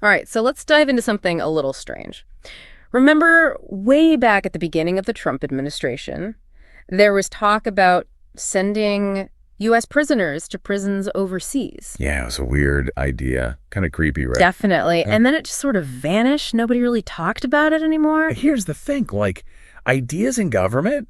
All right, so let's dive into something a little strange. Remember way back at the beginning of the Trump administration, there was talk about sending U.S. prisoners to prisons overseas. Yeah, it was a weird idea. Kind of creepy, right? Definitely. And then it just sort of vanished. Nobody really talked about it anymore. Here's the thing, like, ideas in government,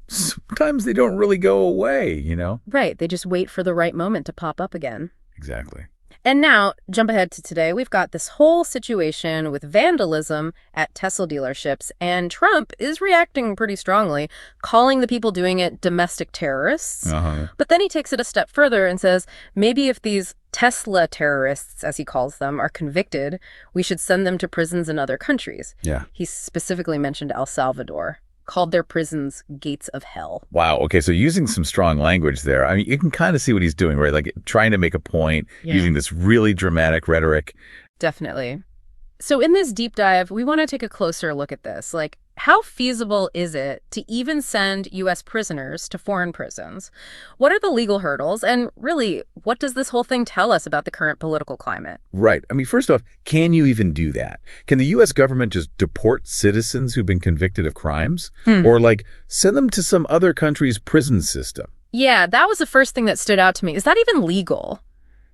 sometimes they don't really go away. Right, they just wait for the right moment to pop up again. Exactly. And now, jump ahead to today, we've got this whole situation with vandalism at Tesla dealerships, and Trump is reacting pretty strongly, calling the people doing it domestic terrorists. But then he takes it a step further and says, maybe if these Tesla terrorists, as he calls them, are convicted, we should send them to prisons in other countries. Yeah. He specifically mentioned El Salvador, called their prisons gates of hell. Wow. Okay, so using some strong language there. I mean, you can kind of see what he's doing, right? Like trying to make a point, using this really dramatic rhetoric. Definitely. So in this deep dive, we want to take a closer look at this. Like, how feasible is it to even send U.S. prisoners to foreign prisons? What are the legal hurdles? And really, what does this whole thing tell us about the current political climate? Right. I mean, first off, can you even do that? Can the U.S. government just deport citizens who've been convicted of crimes? Or, like, send them to some other country's prison system? Yeah, that was the first thing that stood out to me. Is that even legal?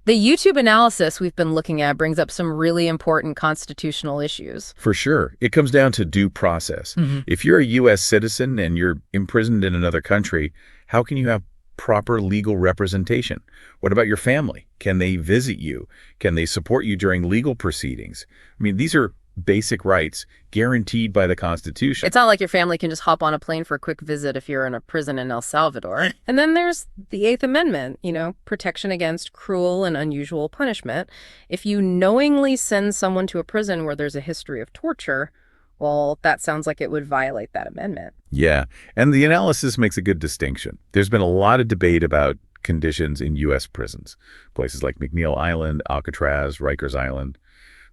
The YouTube analysis we've been looking at brings up some really important constitutional issues. For sure. It comes down to due process. If you're a U.S. citizen and you're imprisoned in another country, how can you have proper legal representation? What about your family? Can they visit you? Can they support you during legal proceedings? I mean, these are basic rights guaranteed by the Constitution. It's not like your family can just hop on a plane for a quick visit if you're in a prison in El Salvador. And then there's the Eighth Amendment, protection against cruel and unusual punishment. If you knowingly send someone to a prison where there's a history of torture, well, that sounds like it would violate that amendment. Yeah, and the analysis makes a good distinction. There's been a lot of debate about conditions in U.S. prisons, places like McNeil Island, Alcatraz, Rikers Island.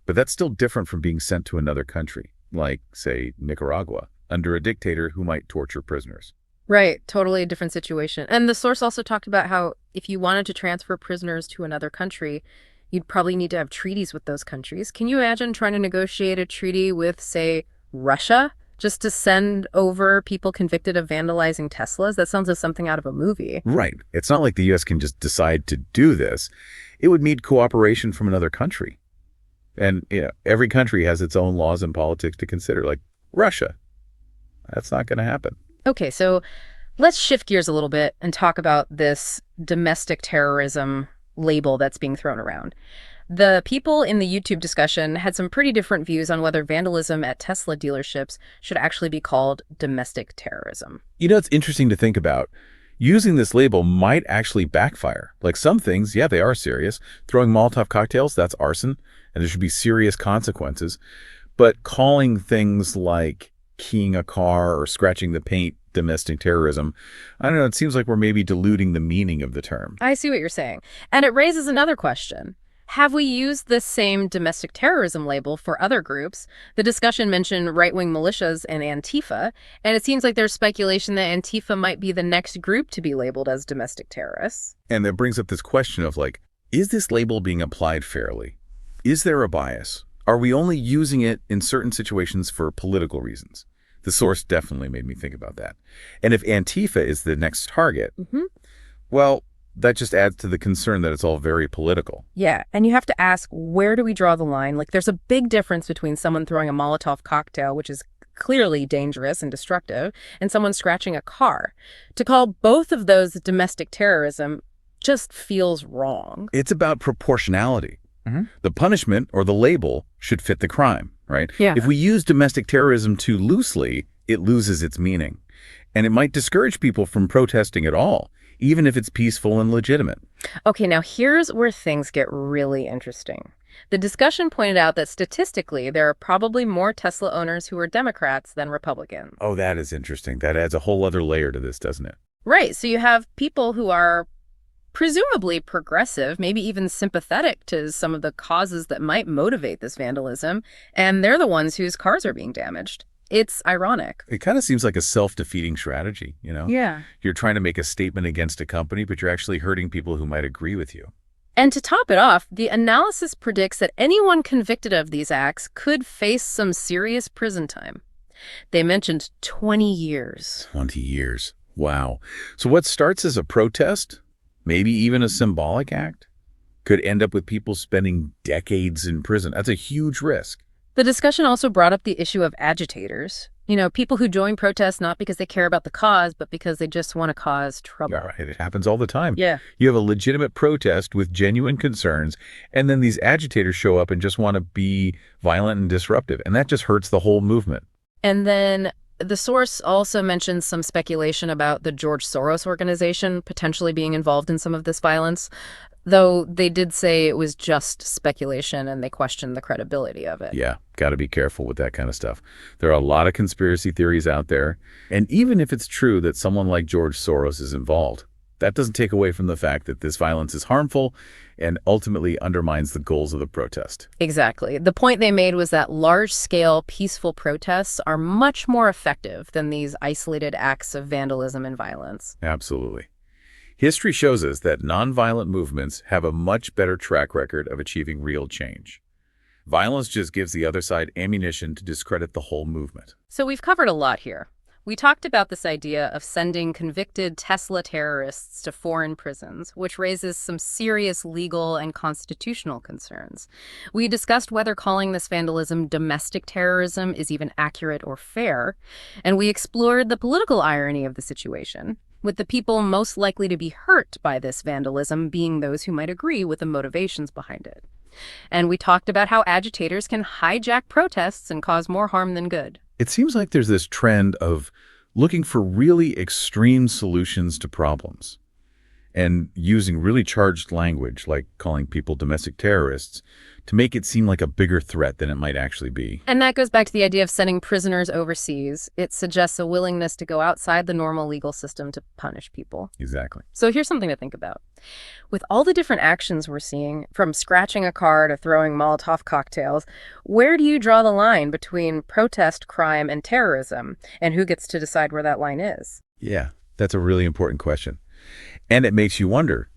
But that's still different from being sent to another country, like, say, Nicaragua, under a dictator who might torture prisoners. Right, totally a different situation. And the source also talked about how if you wanted to transfer prisoners to another country, you'd probably need to have treaties with those countries. Can you imagine trying to negotiate a treaty with, say, Russia, just to send over people convicted of vandalizing Teslas? That sounds like something out of a movie. Right. It's not like the U.S. can just decide to do this. It would need cooperation from another country. And every country has its own laws and politics to consider, like Russia. That's not going to happen. Okay, so let's shift gears a little bit and talk about this domestic terrorism label that's being thrown around. The people in the YouTube discussion had some pretty different views on whether vandalism at Tesla dealerships should actually be called domestic terrorism. It's interesting to think about. Using this label might actually backfire. Like some things, yeah, they are serious. Throwing Molotov cocktails, that's arson, and there should be serious consequences. But calling things like keying a car or scratching the paint domestic terrorism, I don't know, it seems like we're maybe diluting the meaning of the term. I see what you're saying. And it raises another question. Have we used this same domestic terrorism label for other groups? The discussion mentioned right-wing militias and Antifa, and it seems like there's speculation that Antifa might be the next group to be labeled as domestic terrorists. And that brings up this question of, like, is this label being applied fairly? Is there a bias? Are we only using it in certain situations for political reasons? The source definitely made me think about that. And if Antifa is the next target, well, that just adds to the concern that it's all very political. Yeah, and you have to ask, where do we draw the line? Like, there's a big difference between someone throwing a Molotov cocktail, which is clearly dangerous and destructive, and someone scratching a car. To call both of those domestic terrorism just feels wrong. It's about proportionality. The punishment or the label should fit the crime, right? Yeah. If we use domestic terrorism too loosely, it loses its meaning. And it might discourage people from protesting at all, even if it's peaceful and legitimate. Okay, now here's where things get really interesting. The discussion pointed out that statistically, there are probably more Tesla owners who are Democrats than Republicans. Oh, that is interesting. That adds a whole other layer to this, doesn't it? Right, so you have people who are presumably progressive, maybe even sympathetic to some of the causes that might motivate this vandalism, and they're the ones whose cars are being damaged. It's ironic. It kind of seems like a self-defeating strategy, Yeah. You're trying to make a statement against a company, but you're actually hurting people who might agree with you. And to top it off, the analysis predicts that anyone convicted of these acts could face some serious prison time. They mentioned 20 years. 20 years. Wow. So what starts as a protest, maybe even a symbolic act, could end up with people spending decades in prison. That's a huge risk. The discussion also brought up the issue of agitators. People who join protests not because they care about the cause, but because they just want to cause trouble. Yeah, right. It happens all the time. Yeah. You have a legitimate protest with genuine concerns, and then these agitators show up and just want to be violent and disruptive, and that just hurts the whole movement. And then the source also mentions some speculation about the George Soros organization potentially being involved in some of this violence, though they did say it was just speculation and they questioned the credibility of it. Yeah, got to be careful with that kind of stuff. There are a lot of conspiracy theories out there, and even if it's true that someone like George Soros is involved, that doesn't take away from the fact that this violence is harmful and ultimately undermines the goals of the protest. Exactly. The point they made was that large-scale, peaceful protests are much more effective than these isolated acts of vandalism and violence. Absolutely. History shows us that nonviolent movements have a much better track record of achieving real change. Violence just gives the other side ammunition to discredit the whole movement. So we've covered a lot here. We talked about this idea of sending convicted Tesla terrorists to foreign prisons, which raises some serious legal and constitutional concerns. We discussed whether calling this vandalism domestic terrorism is even accurate or fair, and we explored the political irony of the situation, with the people most likely to be hurt by this vandalism being those who might agree with the motivations behind it. And we talked about how agitators can hijack protests and cause more harm than good. It seems like there's this trend of looking for really extreme solutions to problems and using really charged language, like calling people domestic terrorists, to make it seem like a bigger threat than it might actually be. And that goes back to the idea of sending prisoners overseas. It suggests a willingness to go outside the normal legal system to punish people. Exactly. So here's something to think about. With all the different actions we're seeing, from scratching a car to throwing Molotov cocktails, where do you draw the line between protest, crime, and terrorism? And who gets to decide where that line is? Yeah, that's a really important question. And it makes you wonder,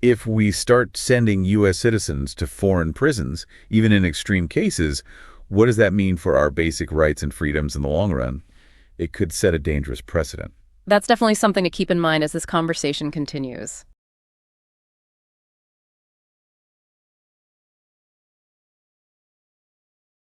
if we start sending U.S. citizens to foreign prisons, even in extreme cases, what does that mean for our basic rights and freedoms in the long run? It could set a dangerous precedent. That's definitely something to keep in mind as this conversation continues.